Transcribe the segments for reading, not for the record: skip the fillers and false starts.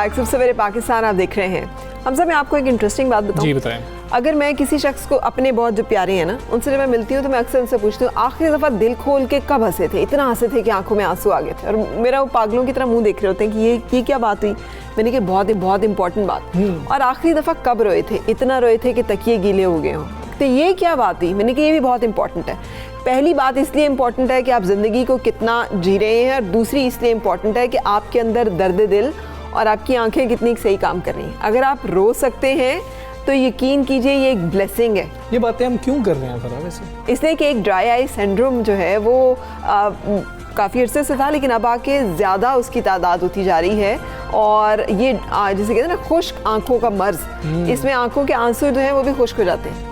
Back, सबसे पहले पाकिस्तान आप देख रहे हैं। हमजा, मैं आपको एक इंटरेस्टिंग बात बताऊं। जी बताएं। अगर मैं किसी शख्स को, अपने बहुत जो प्यारे हैं ना, उनसे जब मैं मिलती हूँ तो मैं अक्सर उनसे पूछती हूँ आखिरी दफ़ा दिल खोल के कब हंसे थे, इतना हंसे थे कि आंखों में आंसू आ गए थे, और मेरा वो पागलों की तरह मुंह देख रहे होते हैं कि ये क्या बात हुई। मैंने कहा बहुत इंपॉर्टेंट बात। और आखिरी दफ़ा कब रोए थे, इतना रोए थे कि तकिए गीले हो गए हों, तो ये क्या बात हुई। मैंने कहा ये भी बहुत इंपॉर्टेंट है। पहली बात इसलिए इम्पॉर्टेंट है कि आप ज़िंदगी को कितना जी रहे हैं, और दूसरी इसलिए इम्पॉर्टेंट है कि आपके अंदर दर्द दिल और आपकी आंखें कितनी सही काम कर रही हैं। अगर आप रो सकते हैं तो यकीन कीजिए ये एक ब्लेसिंग है। ये बातें हम क्यों कर रहे हैं फराह वैसे? इसलिए कि एक ड्राई आई सिंड्रोम जो है वो काफ़ी अरसे से था, लेकिन अब आके ज़्यादा उसकी तादाद होती जा रही है। और ये जैसे कहते हैं ना खुश्क आंखों का मर्ज, इसमें आंखों के आंसू जो हैं वो भी खुश्क हो जाते हैं।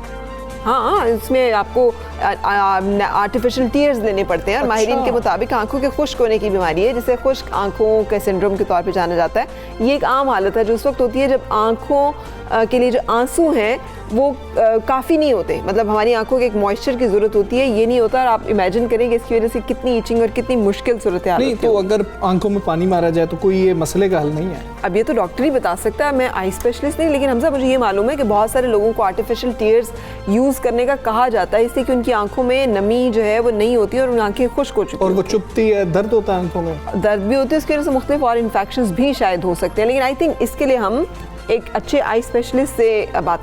हाँ, इसमें आपको आर्टिफिशियल टीयर्स लेने पड़ते हैं। और माहिरीन के मुताबिक आंखों के खुश्क होने की बीमारी है, जिसे खुश्क आंखों के सिंड्रोम के तौर पे जाना जाता है। ये एक आम हालत है जो उस वक्त होती है जब आंखों के लिए जो आंसू हैं वो काफ़ी नहीं होते, मतलब हमारी आंखों के एक मॉइस्चर की ज़रूरत होती है, ये नहीं होता। और आप इमेजिन करेंगे इसकी वजह से कितनी ईचिंग और कितनी मुश्किल सूरत हाल। नहीं तो अगर आंखों में पानी मारा जाए तो कोई ये मसले का हल नहीं है? अब ये तो डॉक्टर ही बता सकता है, मैं आई स्पेशलिस्ट नहीं। लेकिन हमसे मुझे ये मालूम है कि बहुत सारे लोगों को आर्टिफिशियल टीयर्स यूज़ करने का कहा जाता है, इसलिए कि उनकी आंखों में नमी जो है वो नहीं होती और उन आंखें खुश्क हो चुकी और वो चुभती है, दर्द होता है आंखों में, दर्द भी होती है, उसकी वजह से मुख्तलिफ और इन्फेक्शंस भी शायद हो सकते हैं। लेकिन आई थिंक इसके लिए हम एक अच्छे आई स्पेशलिस्ट से बात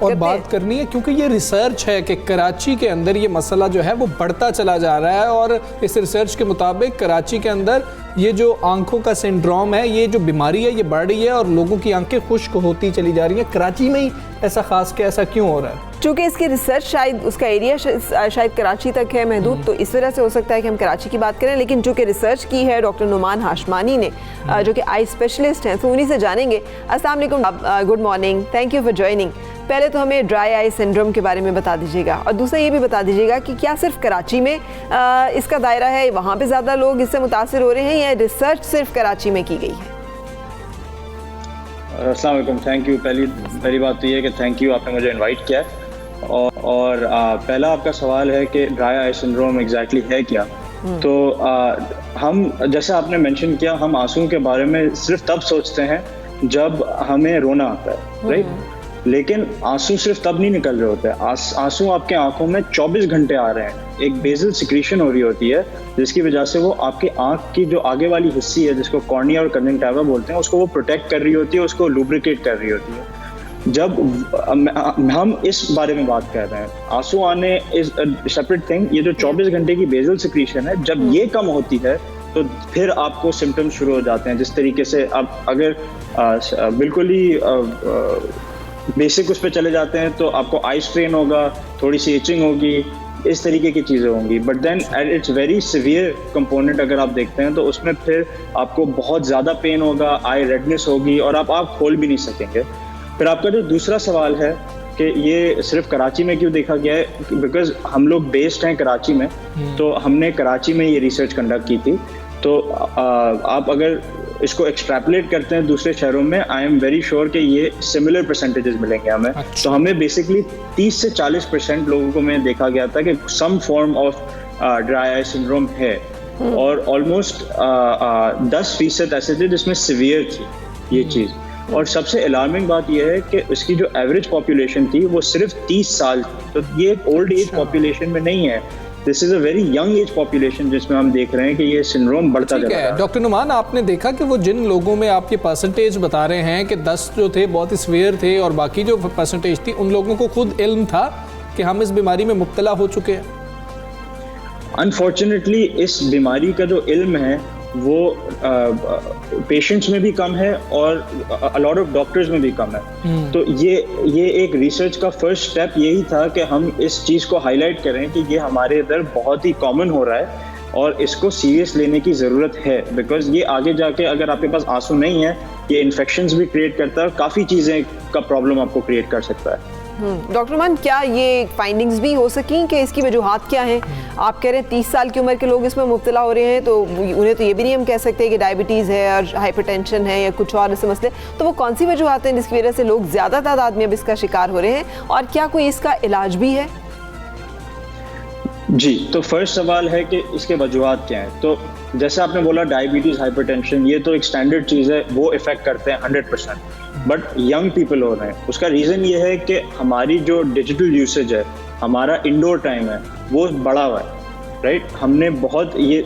करनी है, क्योंकि ये रिसर्च है कि कराची के अंदर ये मसला जो है वो बढ़ता चला जा रहा है। और इस रिसर्च के मुताबिक कराची के अंदर ये जो आंखों का सिंड्रोम है, ये जो बीमारी है, ये बढ़ रही है और लोगों की आंखें खुश्क होती चली जा रही हैं। कराची में ही ऐसा खास के ऐसा क्यों हो रहा है? चूँकि इसकी रिसर्च शायद उसका एरिया शायद कराची तक है महदूद, तो इस वजह से हो सकता है कि हम कराची की बात करें। लेकिन चूँकि रिसर्च की है डॉक्टर नुमान हाशमानी ने, जो कि आई स्पेशलिस्ट हैं, तो उन्हीं से जानेंगे। अस्सलाम वालेकुम, good morning, thank you for joining. पहले तो हमें ड्राई आई सिंड्रोम के बारे में बता दीजिएगा, और दूसरा ये भी बता दीजिएगा कि क्या सिर्फ कराची में इसका दायरा है, वहाँ पे ज़्यादा लोग इससे मुतासिर हो रहे हैं, या रिसर्च सिर्फ कराची में की गई है? अस्सलाम वालेकुम, थैंक यू। पहली बात तो ये है कि थैंक यू, आपने मुझे इनवाइट किया है। और पहला आपका सवाल है कि ड्राई आई सिंड्रोम एग्जैक्टली है क्या। तो हम, जैसे आपने मेंशन किया, हम आंसुओं के बारे में सिर्फ तब सोचते हैं जब हमें रोना आता है, राइट। लेकिन आंसू सिर्फ तब नहीं निकल रहे होते, आंसू आपके आंखों में 24 घंटे आ रहे हैं। एक बेसल सिक्रीशन हो रही होती है जिसकी वजह से वो आपकी आंख की जो आगे वाली हिस्सी है, जिसको कॉर्निया और कंजंक्टिवा बोलते हैं, उसको वो प्रोटेक्ट कर रही होती है, उसको लुब्रिकेट कर रही होती है। जब हम इस बारे में बात कर रहे हैं, आंसू आने इज सेपरेट थिंग। ये जो 24 घंटे की बेसल सिक्रीशन है, जब ये कम होती है तो फिर आपको सिम्टम्स शुरू हो जाते हैं। जिस तरीके से आप अगर बिल्कुल ही बेसिक उस पर चले जाते हैं तो आपको आई स्ट्रेन होगा, थोड़ी सी इचिंग होगी, इस तरीके की चीज़ें होंगी। But then at its very severe component अगर आप देखते हैं तो उसमें फिर आपको बहुत ज़्यादा पेन होगा, आई रेडनेस होगी और आप आँख खोल भी नहीं सकेंगे। फिर आपका जो दूसरा सवाल है कि ये सिर्फ कराची में क्यों देखा गया है, बिकॉज हम लोग बेस्ड हैं कराची में, तो हमने कराची में ये रिसर्च कंडक्ट की थी। तो आप अगर इसको एक्सट्रैपुलेट करते हैं दूसरे शहरों में, आई एम वेरी श्योर कि ये सिमिलर परसेंटेजेस मिलेंगे हमें। तो हमें बेसिकली 30 से 40% लोगों को में देखा गया था कि some form of dry eye syndrome है, और ऑलमोस्ट 10% ऐसे थे जिसमें सीवियर थी ये चीज़। और सबसे अलार्मिंग बात यह है कि उसकी जो एवरेज पॉपुलेशन थी वो सिर्फ 30 साल थी। तो ये एक ओल्ड एज पॉपुलेशन में नहीं है, this is a very young age population जिसमें हम देख रहे हैं कि ये सिंड्रोम बढ़ता जा रहा है। डॉक्टर नुमान, आपने देखा कि वो जिन लोगों में आप ये परसेंटेज बता रहे हैं कि 10 जो थे बहुत ही सीवियर थे और बाकी जो परसेंटेज थी, उन लोगों को खुद इल्म था कि हम इस बीमारी में मुब्तला हो चुके हैं? अनफॉर्चुनेटली इस बीमारी का जो इल्म है वो पेशेंट्स में भी कम है और अ लॉट ऑफ डॉक्टर्स में भी कम है। तो ये एक रिसर्च का फर्स्ट स्टेप यही था कि हम इस चीज़ को हाईलाइट करें कि ये हमारे इधर बहुत ही कॉमन हो रहा है और इसको सीरियस लेने की ज़रूरत है। बिकॉज ये आगे जाके अगर आपके पास आंसू नहीं है, ये इन्फेक्शंस भी क्रिएट करता है, काफ़ी चीज़ें का प्रॉब्लम आपको क्रिएट कर सकता है। डॉक्टर मान, क्या ये फाइंडिंग्स भी हो सकी कि इसकी वजूहात क्या हैं? आप कह रहे हैं 30 साल की उम्र के लोग इसमें मुब्तला हो रहे हैं, तो उन्हें तो ये भी नहीं हम कह सकते कि डायबिटीज़ है और हाइपरटेंशन है या कुछ और ऐसे मसले। तो वो कौन सी वजूहात हैं जिसकी वजह से लोग ज़्यादा तादाद में अब इसका शिकार हो रहे हैं, और क्या कोई इसका इलाज भी है? जी, तो फर्स्ट सवाल है कि इसके वजूहात क्या हैं। तो जैसे आपने बोला डायबिटीज, हाइपरटेंशन, ये तो एक स्टैंडर्ड चीज़ है, वो इफेक्ट करते हैं 100%। बट यंग पीपल हो रहे हैं, उसका रीज़न ये है कि हमारी जो डिजिटल यूसेज है, हमारा इंडोर टाइम है, वो बढ़ा हुआ है, राइट। हमने बहुत ये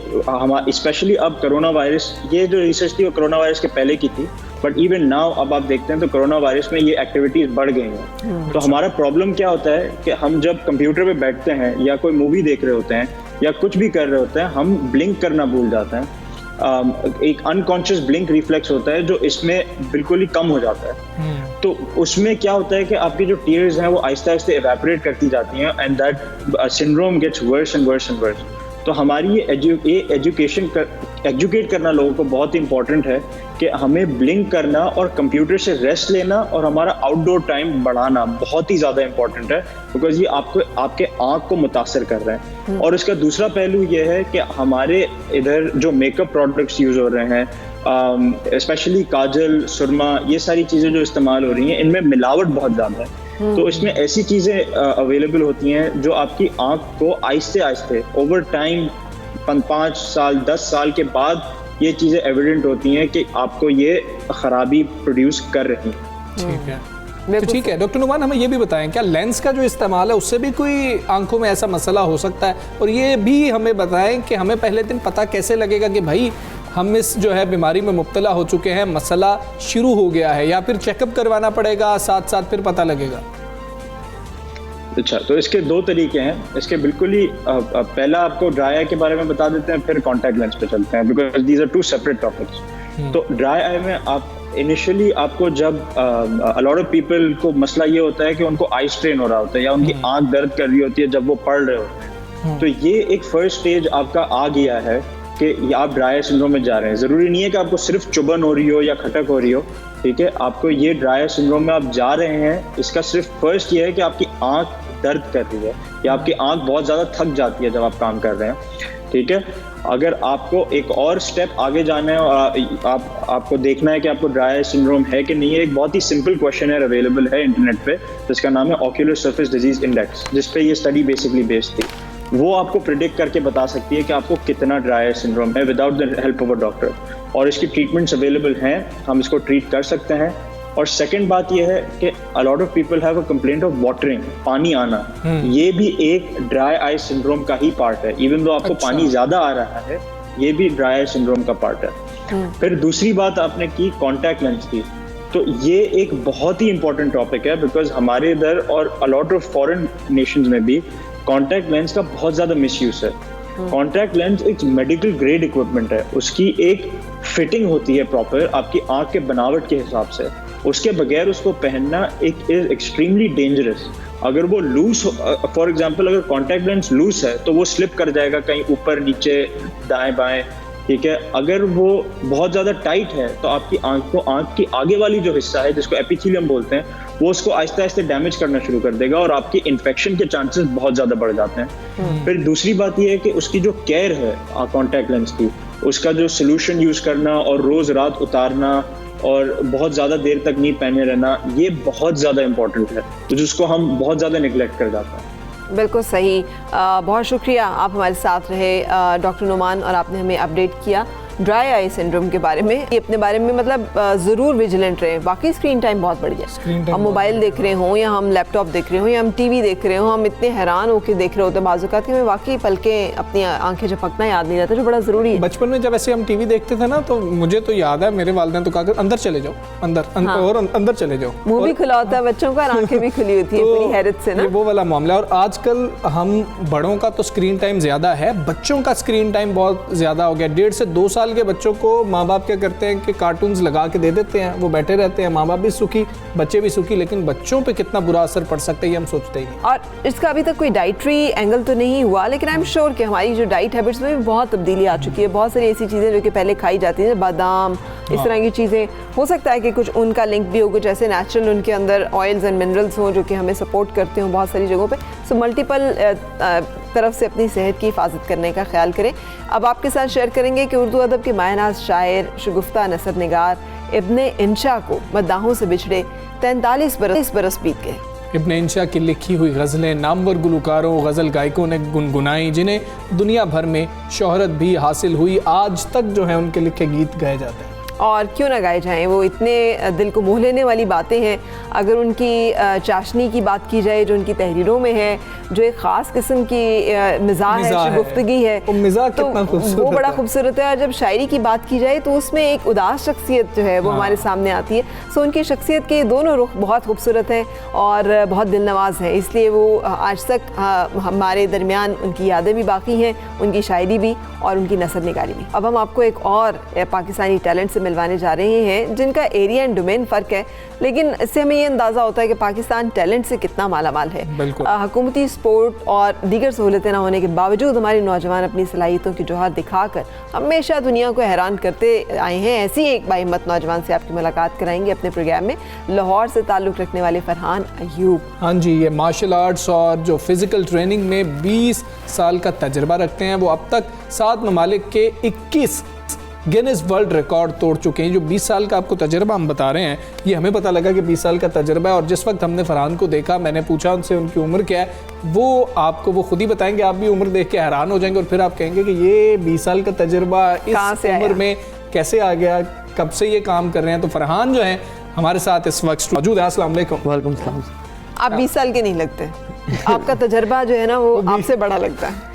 स्पेशली अब कोरोना वायरस, ये जो रिसर्च थी वो कोरोना वायरस के पहले की थी, बट इवन नाउ अब आप देखते हैं तो कोरोना वायरस में ये एक्टिविटीज बढ़ गई हैं। तो हमारा प्रॉब्लम क्या होता है कि हम जब कंप्यूटर पे बैठते हैं या कोई मूवी देख रहे होते हैं या कुछ भी कर रहे होते हैं, हम ब्लिंक करना भूल जाते हैं। एक अनकॉन्शियस ब्लिंक रिफ्लेक्स होता है जो इसमें बिल्कुल ही कम हो जाता है। तो उसमें क्या होता है कि आपकी जो टीयर्स हैं वो आहिस्ता आहिस्ता इवेपोरेट करती जाती हैं and that syndrome gets worse and worse and worse. तो हमारी ये एजुकेट करना लोगों को बहुत इंपॉर्टेंट है कि हमें ब्लिंक करना और कंप्यूटर से रेस्ट लेना और हमारा आउटडोर टाइम बढ़ाना बहुत ही ज़्यादा इंपॉर्टेंट है, बिकॉज ये आपके आँख को मुतासर कर रहे हैं। और इसका दूसरा पहलू ये है कि हमारे इधर जो मेकअप प्रोडक्ट्स यूज़ हो रहे हैं, स्पेशली काजल, सुरमा, ये सारी चीज़ें जो इस्तेमाल हो रही हैं, इनमें मिलावट बहुत ज़्यादा है। तो इसमें ऐसी चीज़ें अवेलेबल होती हैं जो आपकी आँख को आहिस्ते आहिस्ते ओवर टाइम 5 साल 10 साल के बाद ये चीज़ें एविडेंट होती हैं कि आपको ये खराबी प्रोड्यूस कर रही हैं। ठीक है, तो ठीक है डॉक्टर नुमान, हमें ये भी बताएं, क्या लेंस का जो इस्तेमाल है उससे भी कोई आंखों में ऐसा मसला हो सकता है? और ये भी हमें बताएं कि हमें पहले दिन पता कैसे लगेगा कि भाई हम इस जो है बीमारी में मुब्तला हो चुके हैं, मसला शुरू हो गया है, या फिर चेकअप करवाना पड़ेगा साथ साथ फिर पता लगेगा? अच्छा, तो इसके 2 तरीके हैं। इसके बिल्कुल ही पहला आपको ड्राई आई के बारे में बता देते हैं, फिर कॉन्टैक्ट लेंस पे चलते हैं, because these are 2 separate topics. तो ड्राई आई में आप इनिशियली आपको जब अ लॉट ऑफ पीपल को मसला ये होता है कि उनको आई स्ट्रेन हो रहा होता है या उनकी आंख दर्द कर रही होती है जब वो पढ़ रहे होते हैं, तो ये एक फर्स्ट स्टेज आपका आ गया है कि आप ड्राई आई सिंड्रोम में जा रहे हैं। ज़रूरी नहीं है कि आपको सिर्फ चुभन हो रही हो या खटक हो रही हो, ठीक है। आपको ये ड्राई आई सिंड्रोम में आप जा रहे हैं, इसका सिर्फ फर्स्ट ये है कि आपकी आंख दर्द कर रही है या आपकी आंख बहुत ज़्यादा थक जाती है जब आप काम कर रहे हैं, ठीक है। अगर आपको एक और स्टेप आगे जाना है और आपको देखना है कि आपको ड्राई आई सिंड्रोम है कि नहीं है, एक बहुत ही सिंपल क्वेश्चनर अवेलेबल है इंटरनेट पे, जिसका नाम है ऑक्यूलर सरफेस डिजीज इंडेक्स, जिस पे ये स्टडी बेसिकली बेस्ड थी। वो आपको प्रिडिक्ट करके बता सकती है कि आपको कितना ड्राई आई सिंड्रोम है without the help of a doctor, और इसकी ट्रीटमेंट्स अवेलेबल हैं, हम इसको ट्रीट कर सकते हैं। और सेकंड बात यह है कि a lot of people have a complaint of watering, पानी आना, ये भी एक ड्राई आई सिंड्रोम का ही पार्ट है। इवन दो आपको पानी ज्यादा आ रहा है, ये भी ड्राई आई सिंड्रोम का पार्ट है। फिर दूसरी बात आपने की कॉन्टैक्ट लेंस की, तो ये एक बहुत ही इंपॉर्टेंट टॉपिक है, बिकॉज हमारे इधर और a lot of foreign Nations में भी कॉन्टैक्ट लेंस का बहुत ज्यादा मिसयूज है। कॉन्टैक्ट लेंस एक मेडिकल ग्रेड इक्विपमेंट है, उसकी एक फिटिंग होती है प्रॉपर आपकी आंख के बनावट के हिसाब से, उसके बगैर उसको पहनना एक इज एक्सट्रीमली डेंजरस। अगर वो लूज, फॉर एग्जांपल अगर कॉन्टैक्ट लेंस लूज है तो वो स्लिप कर जाएगा कहीं ऊपर नीचे दाएं बाएं, ठीक है। अगर वो बहुत ज़्यादा टाइट है तो आपकी आंख की आगे वाली जो हिस्सा है जिसको एपिथेलियम बोलते हैं, वो उसको आहिस्ता आहिस्ता डैमेज करना शुरू कर देगा और आपकी इन्फेक्शन के चांसेस बहुत ज़्यादा बढ़ जाते हैं। फिर दूसरी बात ये है कि उसकी जो केयर है कॉन्टैक्ट लेंस की, उसका जो सोल्यूशन यूज़ करना और रोज़ रात उतारना और बहुत ज़्यादा देर तक नहीं पहने रहना, ये बहुत ज़्यादा इंपॉर्टेंट है, तो जिसको हम बहुत ज़्यादा निगलेक्ट कर जाते हैं। बिल्कुल सही। बहुत शुक्रिया आप हमारे साथ रहे डॉक्टर नुमान, और आपने हमें अपडेट किया ड्राई आई सिंड्रोम के बारे में। ये अपने बारे में मतलब ज़रूर विजिलेंट रहे। बाकी स्क्रीन टाइम बहुत बढ़ गया, हम मोबाइल देख रहे हों या हम लैपटॉप देख रहे हों या हम टीवी देख रहे हों, हम इतने हैरान होकर देख रहे होते हैं बाज़-औक़ात कि हमें वाकई पलकें अपनी आंखें झपकना याद नहीं रहता, जो बड़ा ज़रूरी है। बचपन में जब ऐसे हम टीवी देखते थे ना, तो मुझे तो याद है मेरे वालिदैन तो कहा अंदर चले जाओ, अंदर चले जाओ, मुंह भी खुला होता है बच्चों का और आंखें भी खुली होती है पूरी हैरत से ना, वो वाला मामला। और आजकल हम बड़ों का तो स्क्रीन टाइम ज़्यादा है, बच्चों का स्क्रीन टाइम बहुत ज़्यादा हो गया। 1.5 से 2 साल के बच्चों को माँ बाप क्या करते हैं कि कार्टून्स लगा के दे देते हैं, वो बैठे रहते हैं, माँ बाप भी सुखी, बच्चे भी सुखी, लेकिन बच्चों पे कितना बुरा असर पड़ सकता है ये हम सोचते ही नहीं। और इसका अभी तक कोई डाइटरी एंगल तो नहीं हुआ, लेकिन आई एम श्योर कि हमारी जो डाइट हैबिट्स में भी बहुत तब्दीली आ चुकी है। बहुत सारी ऐसी चीज़ें जो कि पहले खाई जाती हैं, बादाम, इस तरह की चीज़ें, हो सकता है कि कुछ उनका लिंक भी हो, कुछ ऐसे नेचुरल उनके अंदर ऑयल्स एंड मिनरल्स हों जो कि हमें सपोर्ट करते हों बहुत सारी जगहों पे। सो मल्टीपल तरफ से अपनी सेहत की हिफाजत करने का ख्याल करें। अब आपके साथ शेयर करेंगे कि उर्दू अदब के मायनाज शायर, शगुफ्ता नसर निगार इब्ने इंशा को मद्दाहों से बिछड़े 43 बरस बीत गए। इब्न इंशा की लिखी हुई गज़लें नामवर गुलकारों गज़ल गायकों ने गुनगुनाई, जिन्हें दुनिया भर में शोहरत भी हासिल हुई। आज तक जो है उनके लिखे गीत गाए जाते हैं। और क्यों ना गाए जाएं, वो इतने दिल को मोह लेने वाली बातें हैं। अगर उनकी चाशनी की बात की जाए जो उनकी तहरीरों में है, जो एक ख़ास किस्म की मिज़ाह है, गुफ्तगी है, वो मिज़ाह तो कितना खूबसूरत वो बड़ा है। खूबसूरत है। और जब शायरी की बात की जाए तो उसमें एक उदास शख्सियत जो है वो हमारे सामने आती है। सो उनकी शख्सियत के दोनों रुख बहुत खूबसूरत हैं और बहुत दिल नवाज है, इसलिए वो आज तक हमारे दरमियान उनकी यादें भी बाकी हैं, उनकी शायरी भी और उनकी नसर निगारी भी। अब हम आपको एक और पाकिस्तानी टैलेंट से मिलवाने जा रहे हैं जिनका एरिया एंड डोमेन फ़र्क है, लेकिन इससे हमें ये अंदाज़ा होता है कि पाकिस्तान टैलेंट से कितना मालामाल है। हुकूमती स्पोर्ट और दीगर सहूलतें न होने के बावजूद हमारे नौजवान अपनी सलाहियतों की जोहर दिखाकर हमेशा दुनिया को हैरान करते आए हैं। ऐसी एक बाहिम्मत नौजवान से आपकी मुलाकात कराएंगे अपने प्रोग्राम में, लाहौर से ताल्लुक़ रखने वाले फरहान अयूब। हाँ जी, ये मार्शल आर्ट्स और जो फिज़िकल ट्रेनिंग में 20 साल का तजर्बा रखते हैं। वो अब तक 7 ममालिक के 21 गिनीज वर्ल्ड रिकॉर्ड तोड़ चुके हैं। जो 20 साल का आपको तजर्बा हम बता रहे हैं, ये हमें पता लगा कि 20 साल का तजर्बा है। और जिस वक्त हमने फरहान को देखा, मैंने पूछा उनसे उनकी उम्र क्या है, वो आपको वो खुद ही बताएंगे। आप भी उम्र देख के हैरान हो जाएंगे और फिर आप कहेंगे कि ये 20 साल का तजर्बा इस उम्र में कैसे आ गया, कब से ये काम कर रहे हैं। तो फरहान जो है हमारे साथ इस वक्त मौजूद है। अस्सलाम वालेकुम। वालेकुम सलाम। आप 20 साल के नहीं लगते, आपका तजर्बा जो है ना वो आपसे बड़ा लगता है।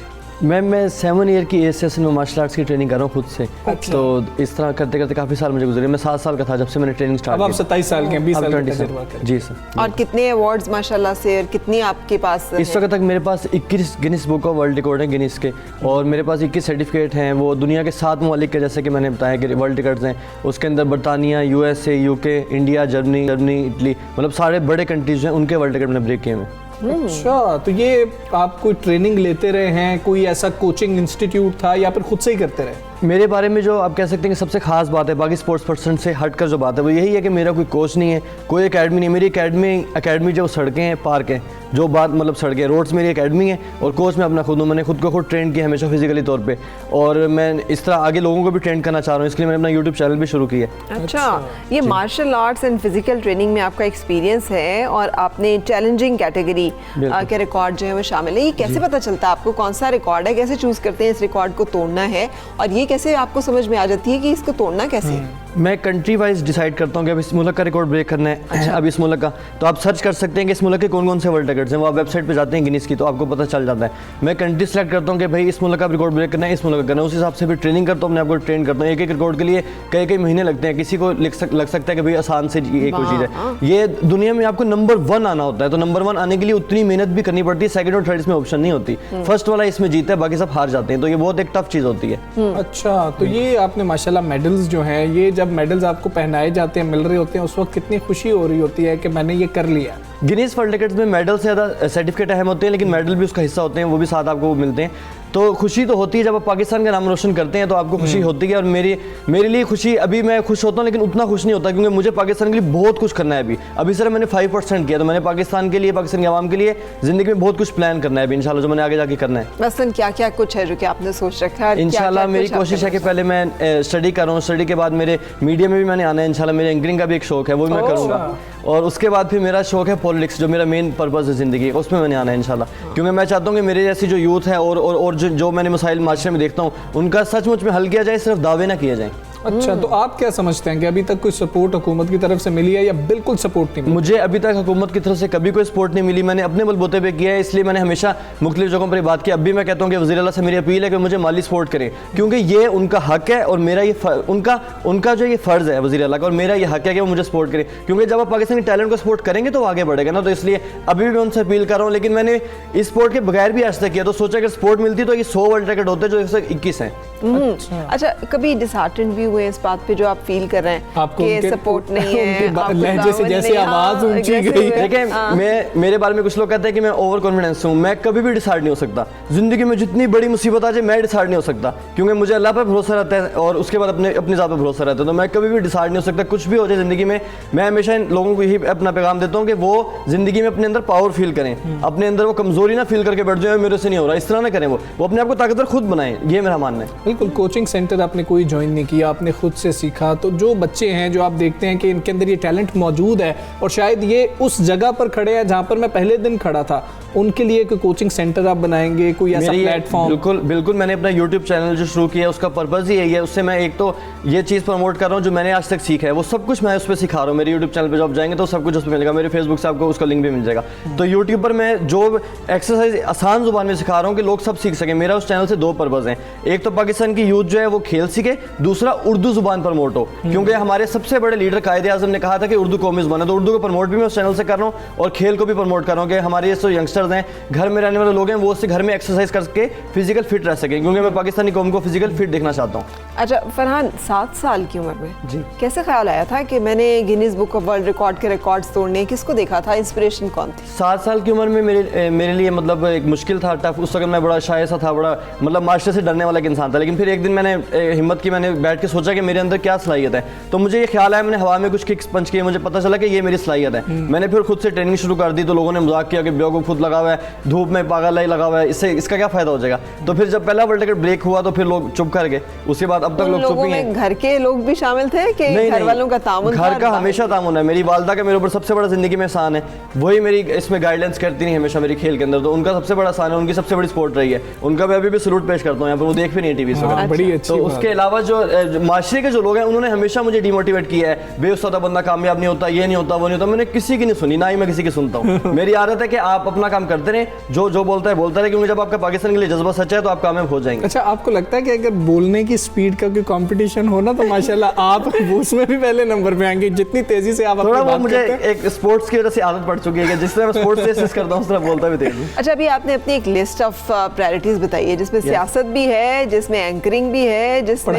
मैं 7 ईयर की एज से मैं मार्शल आर्ट्स की ट्रेनिंग कर रहा हूँ खुद से। तो इस तरह करते करते काफ़ी साल मुझे गुजरे। मैं 7 साल का था जब से मैंने ट्रेनिंग स्टार्ट की। अब आप 27 साल के हैं, 20 साल का तजर्बा कर। जी सर। और कितने अवार्ड्स माशाल्लाह से, और कितनी आपके पास इस वक्त तक मेरे पास 21 Guinness book of world record है गिनीज के, और मेरे पास 21 सर्टिफिकेट हैं। वो दुनिया के 7 ममालिक के, जैसे कि मैंने बताया कि वर्ल्ड रिकॉर्ड्स हैं। उसके अंदर बरतानिया, USA, UK, India, Germany, Italy, मतलब सारे बड़े कंट्रीज हैं, उनके वर्ल्ड रिकॉर्ड मैंने ब्रेक किए हैं। अच्छा, तो ये आप कोई ट्रेनिंग लेते रहे हैं, कोई ऐसा कोचिंग इंस्टीट्यूट था या फिर खुद से ही करते रहे? मेरे बारे में जो आप कह सकते हैं कि सबसे खास बात है बाकी स्पोर्ट्स पर्सन से हटकर जो बात है वो यही है कि मेरा कोई कोच नहीं है, कोई एकेडमी नहीं। मेरी एकेडमी जो सड़कें हैं, पार्क हैं, जो बात मतलब सड़कें, रोड्स मेरी एकेडमी है, और कोच मैं अपना खुद हूँ। मैंने खुद को खुद ट्रेन किया हमेशा फिजिकली तौर पे, और मैं इस तरह आगे लोगों को भी ट्रेन करना चाह रहा हूँ, इसलिए मैंने अपना यूट्यूब चैनल भी शुरू किया। अच्छा, ये martial arts and physical training में आपका एक्सपीरियंस है और आपने चैलेंजिंग कैटेगरी के रिकॉर्ड जो है वो शामिल है। ये कैसे पता चलता है आपको कौन सा रिकॉर्ड है, कैसे चूज़ करते हैं इस रिकॉर्ड को तोड़ना है, और ये कैसे आपको समझ में आ जाती है कि इसको तोड़ना कैसे है? मैं कंट्री वाइज डिसाइड करता हूँ कि अब इस मुल्क का रिकॉर्ड ब्रेक करना है। अच्छा। अब इस मुल्क का तो आप सर्च कर सकते हैं कि इस मुल्क के कौन कौन से वर्ल्ड रिकॉर्ड्स हैं, वो आप वेबसाइट पे जाते हैं गिनीज की, तो आपको पता चल जाता है। मैं कंट्री सेलेक्ट करता हूँ कि भाई इस मुल्क का रिकॉर्ड ब्रेक करना है, इस मुल्क का करना है, उस हिसाब से फिर ट्रेनिंग करता हूँ, अपने आपको ट्रेन करता हूँ। एक रिकॉर्ड के लिए कई महीने लगते हैं। किसी को लग सकता है कि भाई आसान से ये कोई चीज़ है। ये दुनिया में आपको नंबर 1 आना होता है, तो नंबर 1 आने के लिए उतनी मेहनत भी करनी पड़ती है। सेकंड और थर्ड इसमें ऑप्शन नहीं होती, फर्स्ट वाला इसमें जीता है, बाकी सब हार जाते हैं, तो ये बहुत एक टफ चीज़ होती है। अच्छा, तो ये आपने माशाल्लाह मेडल्स जो हैं, ये जब मेडल्स आपको पहनाए जाते हैं, मिल रहे होते हैं, उस वक्त कितनी खुशी हो रही होती है कि मैंने ये कर लिया। गिनीज वर्ल्ड रिकॉर्ड्स में मेडल से ज़्यादा सर्टिफिकेट अहम होते हैं, लेकिन मेडल भी उसका हिस्सा होते हैं, वो भी साथ आपको मिलते हैं। तो खुशी तो होती है जब आप पाकिस्तान का नाम रोशन करते हैं, तो आपको खुशी होती है। और मेरे लिए खुशी, अभी मैं खुश होता हूँ लेकिन उतना खुश नहीं होता, क्योंकि मुझे पाकिस्तान के लिए बहुत कुछ करना है। अभी सिर्फ मैंने 5% किया, तो मैंने पाकिस्तान के लिए, पाकिस्तान के आवाम के लिए ज़िंदगी में बहुत कुछ प्लान करना है अभी इंशाल्लाह, जो मैंने आगे जाके करना है। मसलन क्या क्या कुछ है जो कि आपने सोच रखा है? इंशाल्लाह मेरी कोशिश है कि पहले मैं स्टडी कर रहा हूँ, स्टडी के बाद मेरे मीडिया में भी मैंने आना है इंशाल्लाह। मेरे एंकरिंग का भी एक शौक है, वो भी मैं करूँगा। और उसके बाद फिर मेरा शौक है पॉलिटिक्स, जो मेरा मेन पर्पज़ है ज़िंदगी, उसमें मैंने आना है इंशाल्लाह। क्योंकि मैं चाहता हूँ कि मेरे जैसी जो यूथ है और जो मैंने मसाइल माशरे में देखता हूँ, उनका सचमुच में हल किया जाए, सिर्फ दावे ना किए जाएं। अच्छा, तो आप क्या समझते हैं कि अभी तक कोई सपोर्ट हुकूमत की तरफ से मिली है या बिल्कुल सपोर्ट नहीं मिली? मुझे अभी तक हुकूमत की तरफ से कभी कोई सपोर्ट नहीं मिली। मैंने अपने बलबूते पे किया है, इसलिए मैंने हमेशा मुख्तलिफ जगहों पर बात की। अब भी मैं कहता हूँ कि वज़ीर आला से मेरी अपील है कि मुझे माली सपोर्ट करें, क्योंकि ये उनका हक है और मेरा ये उनका जो ये फ़र्ज़ है वज़ीर आला का, और मेरा ये हक है कि वो मुझे सपोर्ट करें। क्योंकि जब आप पाकिस्तानी टैलेंट को सपोर्ट करेंगे तो वो आगे बढ़ेगा ना। तो इसलिए अभी भी मैं उनसे अपील कर रहा हूँ। लेकिन मैंने इस सपोर्ट के बगैर भी आज तक किया, तो सोचा अगर सपोर्ट मिलती तो ये 100 वर्ल्ड रिकॉर्ड होते जो 21 हैं। अच्छा, कभी डिसहार्टेंड भी हुए इस बात पे जो आप फील कर रहे हैं कि सपोर्ट नहीं है, लहजे से जैसे आवाज ऊंची गई? देखिए, मेरे बारे में कुछ लोग कहते हैं कि मैं ओवर कॉन्फिडेंस हूँ। मैं कभी भी डिसाइड नहीं हो सकता जिंदगी में, जितनी बड़ी मुसीबत आ जाए मैं डिसाइड नहीं हो सकता, क्योंकि मुझे अल्लाह पर भरोसा रहता है और उसके बाद अपनी ज़ात पर भरोसा रहता है। तो मैं कभी भी डिसाइड नहीं हो सकता, कुछ भी हो जाए ज़िंदगी में। मैं हमेशा इन लोगों को यही अपना पैगाम देता हूँ कि वो ज़िंदगी में अपने अंदर पावर फील करें, अपने अंदर वो कमजोरी ना फील करके बैठ जाए मेरे से नहीं हो रहा, इस तरह ना करें। वो अपने आप को ताकतवर खुद बनाएं, ये मेरा मानना है। बिल्कुल। कोचिंग सेंटर आपने कोई ज्वाइन नहीं किया, आपने आपने खुद से सीखा, तो जो बच्चे हैं जो आप देखते हैं कि इनके अंदर ये टैलेंट मौजूद है और शायद ये उस जगह पर खड़े हैं जहाँ पर मैं पहले दिन खड़ा था, उनके लिए कोई कोचिंग सेंटर आप बनाएंगे, कोई ऐसा प्लेटफॉर्म? बिल्कुल बिल्कुल, मैंने अपना यूट्यूब चैनल जो शुरू किया है उसका पर्पज़ ही यही है। उससे मैं एक तो ये चीज़ प्रमोट कर रहा हूँ जो मैंने आज तक सीखा है, वो सब कुछ मैं उस पर सिखा रहा हूँ। मेरे यूट्यूब चैनल पे जब जाएंगे तो सब कुछ उस पर मिलेगा, मेरे फेसबुक से आपको उसका लिंक भी मिल जाएगा। तो यूट्यूब पर मैं जो एक्सरसाइज आसान जुबान में सिखा रहा हूँ कि लोग सब सीख सकें। मेरा उस चैनल से दो पर्पज़ हैं, एक तो पाकिस्तान की यूथ जो है वो खेल सीखे, दूसरा उर्दू जुबान प्रमोट हो। क्योंकि हमारे सबसे बड़े लीडर कायदे आज़म ने कहा था कि उर्दू कौमी जुबान है, तो उर्दू को प्रमोट भी मैं उस चैनल से कर रहा हूँ और खेल को भी प्रमोट कर रहा हूँ कि हमारे ये जो यंगस्टर्स हैं, घर में रहने वाले लोग हैं, वो उससे घर में एक्सरसाइज करके फिजिकल फिट रह सकें, क्योंकि मैं पाकिस्तानी कौम को फिजिकल फिट देखना चाहता हूँ। अच्छा फरहान, 7 साल की उम्र में जी कैसे ख्याल आया था कि मैंने Guinness book of world record के रिकॉर्ड्स तोड़ने, किसको देखा था, इंस्पिरेशन कौन थी? 7 साल की उम्र में मेरे लिए मतलब एक मुश्किल था, टफ। उस वक्त मैं बड़ा शाय सा था, बड़ा मतलब मास्टर से डरने वाला एक इंसान था। लेकिन फिर एक दिन मैंने हिम्मत की, मैंने बैठ के सोचा कि मेरे अंदर क्या सलाहियत है। तो मुझे ये ख्याल आया, मैंने हवा में कुछ किक्स पंच किए, मुझे पता चला कि ये मेरी सलाहियत है। मैंने फिर खुद से ट्रेनिंग शुरू कर दी। तो लोगों ने मजाक किया कि बेवकूफ खुद लगा हुआ है, धूप में पागल ही लगा हुआ है, इससे इसका क्या फायदा हो जाएगा। तो फिर जब पहला वर्ल्ड कप ब्रेक हुआ तो फिर लोग चुप कर गए। उसके बाद अब तक लोग चुप ही हैं। घर के लोग भी शामिल थे कि घर वालों का तामुन? घर का हमेशा तामुन है। मेरी वालदा का मेरे ऊपर सबसे बड़ा जिंदगी में एहसान है, वही मेरी इसमें गाइडेंस करती नहीं हमेशा मेरी खेल के अंदर। तो उनका सबसे बड़ा एहसान है, उनकी सबसे बड़ी सपोर्ट रही है। उनका मैं अभी भी सलूट पेश करता हूँ यहाँ पर, वो देख भी नहीं टीवी से। बड़ी अच्छी तो उसके अलावा जो माशरे के जो लोग हैं उन्होंने हमेशा मुझे डिमोटिवेट किया है, बेउस्तादा बंदा कामयाब नहीं होता, ये नहीं होता, वो नहीं होता। मैंने किसी की नहीं सुनी, ना ही मैं किसी की सुनता हूँ। मेरी आदत है कि आप अपना काम करते रहे, जो बोलता है बोलता रहे, क्योंकि जब आपका पाकिस्तान के लिए जज्बा सच्चा है तो आप कामयाब हो जाएंगे। अच्छा, आपको लगता है कि अगर बोलने की स्पीड का कोई कंपटीशन हो ना तो माशाल्लाह आप उसमें भी पहले नंबर पे आएंगे, जितनी तेजी से आप थोड़ा वो मुझे एक स्पोर्ट्स की वजह से आदत पड़ चुकी है कि जिस तरह मैं स्पोर्ट्स से असिस्ट करता हूँ उस तरह बोलता भी तेज हूँ। अच्छा, अभी आपने अपनी एक लिस्ट ऑफ प्रायोरिटीज बताई है, जिसमें सियासत भी है, जिसमें एंकरिंग भी है, जिसमें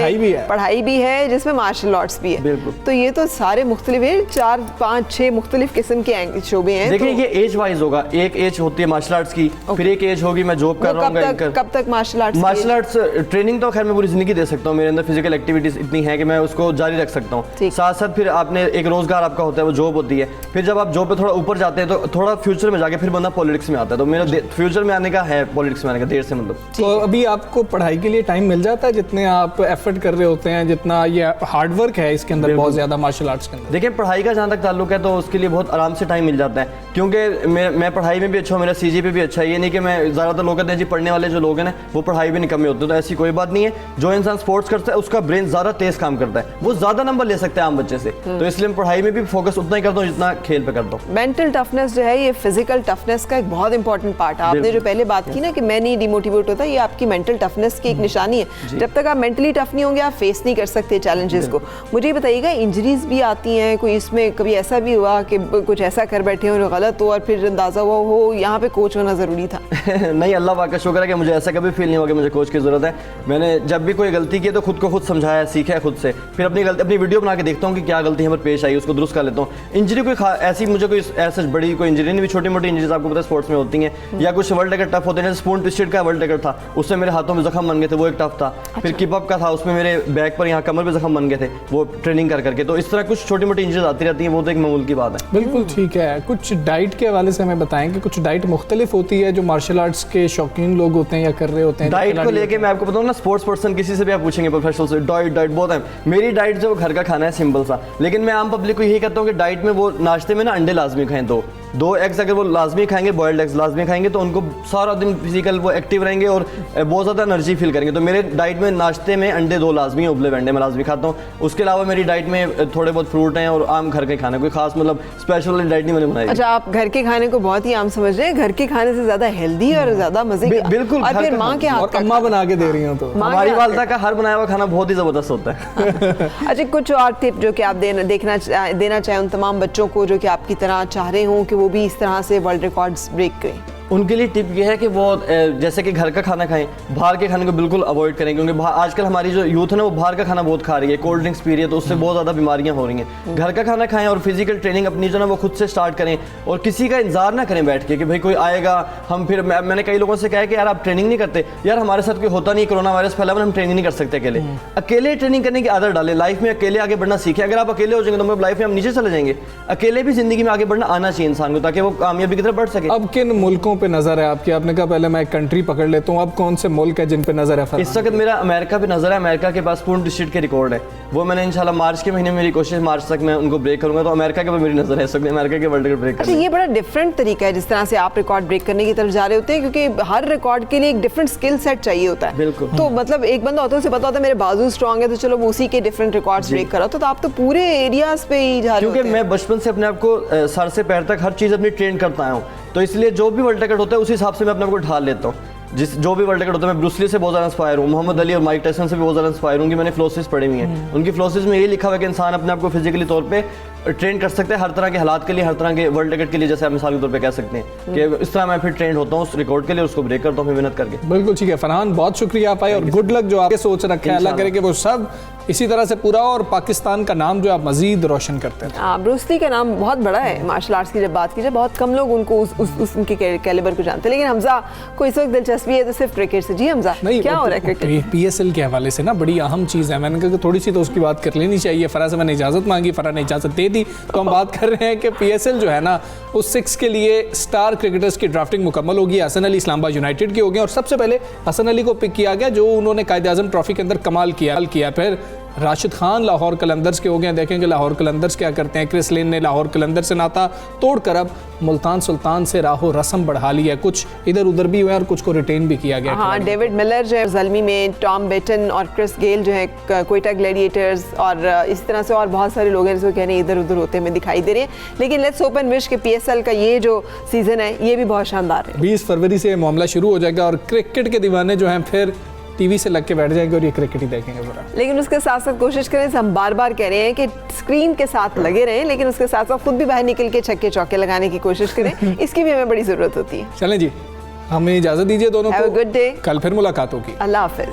पढ़ाई भी है, जिसमें मार्शल आर्ट्स भी है। तो ये तो सारे मुख्तलिफ है, 4, 5, 6 मुख्तलिफ किस्म के शोबे हैं। देखिए ये एज वाइज होगा, एक एज होती है मार्शल आर्ट्स की, फिर एक एज होगी मैं जॉब कर रहा हूँ। कब तक मार्शल आर्ट्स ट्रेनिंग तो खैर मैं पूरी जिंदगी दे सकता हूँ, मेरे अंदर फिजिकल एक्टिविटीज इतनी है कि मैं उसको जारी रख सकता हूँ। साथ साथ फिर आपने एक रोजगार आपका होता है, वो जॉब होती है। फिर जब आप जॉब पे थोड़ा ऊपर जाते हैं तो थोड़ा फ्यूचर में जाके फिर बंदा पॉलिटिक्स में आता है। तो मेरा फ्यूचर में आने का है, पॉलिटिक्स में आने का देर से मतलब। तो अभी आपको पढ़ाई के लिए टाइम मिल जाता है जितने आप एफर्ट कर रहे होते हैं, जितना ये हार्डवर्क है इसके अंदर बहुत ज्यादा मार्शल आर्ट्स के अंदर? देखिए पढ़ाई का जहाँ तक ताल्लुक है तो उसके लिए बहुत आराम से टाइम मिल जाता है, क्योंकि मैं पढ़ाई में भी अच्छा हूँ, मेरा CGPA भी अच्छा है। ये नहीं कि मैं ज़्यादातर लोग कहते हैं जी पढ़ने वाले जो लोग हैं ना वो पढ़ाई भी निकम्मे होते हैं, तो ऐसी कोई बात नहीं है। जो इंसान स्पोर्ट्स करता है उसका ब्रेन ज़्यादा तेज काम करता है, वो ज़्यादा नंबर ले सकता है आम बच्चे से। तो इसलिए मैं पढ़ाई में भी फोकस उतना ही करता हूँ जितना खेल पे करता हूँ। मेंटल टफनेस जो है ये फिजिकल टफनेस का एक बहुत इंपॉर्टेंट पार्ट है। आपने जो पहले बात की ना कि मैं नहीं डिमोटिवेट होता, ये आपकी मेंटल टफनेस की एक निशानी है। जब तक आप मेंटली टफ नहीं होंगे आप फेस नहीं कर सकते चैलेंजेस को। मुझे बताइएगा, इंजरीज भी आती हैं, कोई इसमें कभी ऐसा भी हुआ कि कुछ ऐसा कर बैठे हो गलत हो और फिर अंदाजा हुआ हो यहाँ पे कोच होना जरूरी था? नहीं, अल्लाह पाक का शुक्र है कि मुझे ऐसा कभी फील नहीं हुआ कि मुझे कोच की जरूरत है। मैंने जब भी कोई गलती की तो खुद को खुद समझाया, सीखा है खुद से, फिर अपनी वीडियो बना के देखता हूँ कि क्या गलती हमें पेश आई, उसको दुरुस्त कर लेता हूँ। इंजरी कोई ऐसी मुझे कोई ऐसा बड़ी कोई इंजरी नहीं, छोटी मोटी इंजरीज आपको पता है स्पोर्ट्स में होती हैं, या कुछ वर्ल्ड रेकॉर्ड टफ होते हैं। स्पून ट्विस्टेड का वर्ल्ड रेकॉर्ड था, उससे मेरे हाथों में जख्म बन गए थे, वो एक टफ था। फिर किप अप का था, उसमें मेरे बैक पर यहाँ कमर पे जख्म बन गए थे, वो ट्रेनिंग कर करके। तो इस तरह कुछ छोटी मोटी इंजरीज आती रहती हैं, वो तो एक मामूल की बात है। बिल्कुल ठीक है। कुछ डाइट के हवाले से हमें बताएं कि कुछ डाइट मुख्तलिफ होती है जो मार्शल आर्ट्स के शौकीन लोग होते हैं या कर रहे होते हैं? डाइट को लेके मैं आपको बताऊँ ना, स्पोर्ट्स पर्सन किसी से भी आप पूछेंगे प्रोफेशनल से, डाइट बहुत है। मेरी डाइट जो घर का खाना है सिंपल सा, लेकिन मैं आम पब्लिक को यही कहता हूँ कि डाइट में वो नाश्ते में ना अंडे लाजमी खाएं, दो एग्स अगर वो लाजमी खाएंगे, बॉइल्ड एग्स लाजमी खाएंगे तो उनको सारा दिन फिजिकल वो एक्टिव रहेंगे और बहुत ज़्यादा एनर्जी फील करेंगे। तो मेरे डाइट में नाश्ते में अंडे 2 लाजमी है, उबले हुए अंडे मैं लाजमी खाता हूँ। उसके अलावा मेरी डाइट में थोड़े बहुत फ्रूट हैं और आम घर के खाने, कोई खास मतलब स्पेशल वाली डाइट नहीं मैंने बनाई। अच्छा, आप घर के खाने को बहुत ही आम समझ रहे हैं, घर के खाने से ज़्यादा हेल्दी और ज़्यादा मजे का। बिल्कुल। और फिर माँ के हाथ का अम्मा बना के दे रही हो तो हमारी वालदा का हर बनाया हुआ खाना बहुत ही ज़बरदस्त होता है। अच्छा, कुछ और टिप जो कि आप देना चाहें उन तमाम बच्चों को जो कि आपकी तरह चाह रहे हों कि वो भी इस तरह से वर्ल्ड रिकॉर्ड्स ब्रेक करें? उनके लिए टिप ये है कि वो जैसे कि घर का खाना खाएं, बाहर के खाने को बिल्कुल अवॉइड करें, क्योंकि आजकल हमारी जो यूथ है ना वो बाहर का खाना बहुत खा रही है, कोल्ड ड्रिंक्स पी रही है, तो उससे बहुत ज़्यादा बीमारियां हो रही हैं। घर का खाना खाएं और फिजिकल ट्रेनिंग अपनी जो ना वो खुद से स्टार्ट करें और किसी का इंतजार ना करें बैठ के कि भाई कोई आएगा हम फिर। मैंने कई लोगों से कहा है कि यार आप ट्रेनिंग नहीं करते, यार हमारे साथ कोई होता नहीं, कोरोना वायरस फैला, हम ट्रेनिंग नहीं कर सकते अकेले। अकेले ट्रेनिंग करने की आदत डालें, लाइफ में अकेले आगे बढ़ना सीखें। अगर आप अकेले हो जाएंगे तो लाइफ में हम नीचे चले जाएंगे। अकेले भी जिंदगी में आगे बढ़ना आना चाहिए इंसान को, ताकि वो कामयाबी की तरफ बढ़ सके। अब किन मुल्कों पे नजर है आपकी? आपने कहा पहले मैं एक कंट्री पकड़ लेता हूँ, अब कौन से मुल्क है जिन पे नजर है? इस वक्त मेरा अमेरिका पे नजर है। अमेरिका के पास पूर्ण डिस्ट्रिक्ट के रिकॉर्ड है, वो मैंने इंशाल्लाह मार्च के महीने में मेरी कोशिश, मार्च तक मैं उनको ब्रेक करूंगा। तो अमेरिका के ऊपर मेरी नजर है इस वक्त, अमेरिका के वर्ल्ड रिकॉर्ड ब्रेक अच्छा, ये बड़ा डिफरेंट तरीका है जिस तरह से आप रिकॉर्ड ब्रेक करने की तरफ जा रहे होते हैं, क्योंकि हर रिकॉर्ड के लिए एक डिफरेंट स्किल सेट चाहिए होता है। बिल्कुल। तो मतलब एक बंदा होता है उसे पता होता है मेरे बाजू स्ट्रांग है तो चलो वो उसी के डिफरेंट रिकॉर्ड्स ब्रेक करा, तो आप तो पूरे एरियाज पे ही जा रहे क्योंकि होते हैं। मैं बचपन से अपने आप को सर से पैर तक हर चीज़ अपनी ट्रेन करता आया हूँ, तो इसलिए जो भी वर्ल्ड रिकॉर्ड होता है उसी हिसाब से मैं अपने आप को ढाल लेता हूँ। जो भी वर्ल्ड रिकॉर्ड होता है, मैं ब्रूस ली से बहुत ज़्यादा इंस्पायर हूँ, मोहम्मद अली और माइक टायसन से भी बहुत ज़्यादा इंस्पायर हूँ कि मैंने फ्लोसिस पढ़ी हुई है। उनकी फ्लोसिस में ये लिखा हुआ है कि इंसान अपने आप को फिजिकली तौर पे ट्रेन कर सकते हैं हर तरह के हालात के लिए, हर तरह के वर्ल्ड रिकॉर्ड के लिए। जैसे आप मिसाल के तौर पे कह सकते हैं कि इस तरह मैं फिर ट्रेंड होता हूँ उस रिकॉर्ड के लिए, उसको ब्रेक करता हूँ फिर मेहनत करके। बिल्कुल ठीक है फरहान, बहुत शुक्रिया आप आए और गुड लक जो आपके सोच रखे हैं, अल्लाह करे कि वो सब इसी तरह से पूरा और पाकिस्तान का नाम जो आप मजीद रोशन करते हैं। ब्रूस ली का नाम बहुत बड़ा है मार्शल आर्ट्स की, जब बात की जाए बहुत कम लोग उनको उनके कैलिबर को जानते हैं, लेकिन हमजा को इस वक्त दिलचस्पी है तो सिर्फ क्रिकेट से। जी हमजा, क्या हो रहा है क्रिकेट? PSL के हवाले से ना बड़ी अहम चीज़ है, मैंने कहा कि थोड़ी सी तो उसकी बात कर लेनी चाहिए। फरा से मैंने इजाज़त मांगी, फरा ने इजाज़त दे दी, तो हम बात कर रहे हैं कि PSL जो है ना उस 6 के लिए स्टार क्रिकेटर्स की ड्राफ्टिंग मुकम्मल होगी। हसन अली इस्लामाबाद यूनाइटेड के हो गए और सबसे पहले हसन अली को पिक किया गया जो उन्होंने कायद आज़म ट्रॉफी के अंदर कमाल किया। फिर राशिद खान लाहौर कलंदर्स के हो गए, देखेंगे लाहौर कलंदर्स क्या करते हैं। क्रिस लेन ने लाहौर कलंदर से नाता तोड़कर अब मुल्तान सुल्तान से राहो रस्म बढ़ा ली है, कुछ इधर उधर भी हुए और कुछ को रिटेन भी किया गया। हाँ, डेविड मिलर जो है ज़ल्मी में, टॉम बेटन और क्रिस गेल जो है कोयटा ग्लैडिएटर्स, और इस तरह से और बहुत सारे लोग हैं जिसको कहने इधर उधर होते हमें दिखाई दे रहे हैं। लेकिन लेट्स ओपन विश के PSL का ये जो सीज़न है ये भी बहुत शानदार है। 20 फरवरी से मामला शुरू हो जाएगा और क्रिकेट के दीवाने जो हैं फिर टीवी से लग के बैठ जाएंगे और ये क्रिकेट ही देखेंगे पूरा। लेकिन उसके साथ साथ कोशिश करें, हम बार बार कह रहे हैं कि स्क्रीन के साथ लगे रहें, लेकिन उसके साथ साथ खुद भी बाहर निकल के छक्के चौके लगाने की कोशिश करें, इसकी भी हमें बड़ी ज़रूरत होती है। चलें जी, हमें इजाज़त दीजिए दोनों को। Have a good day. कल फिर मुलाकात होगी। अल्लाह हाफिज़।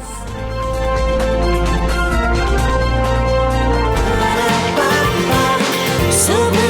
सुबह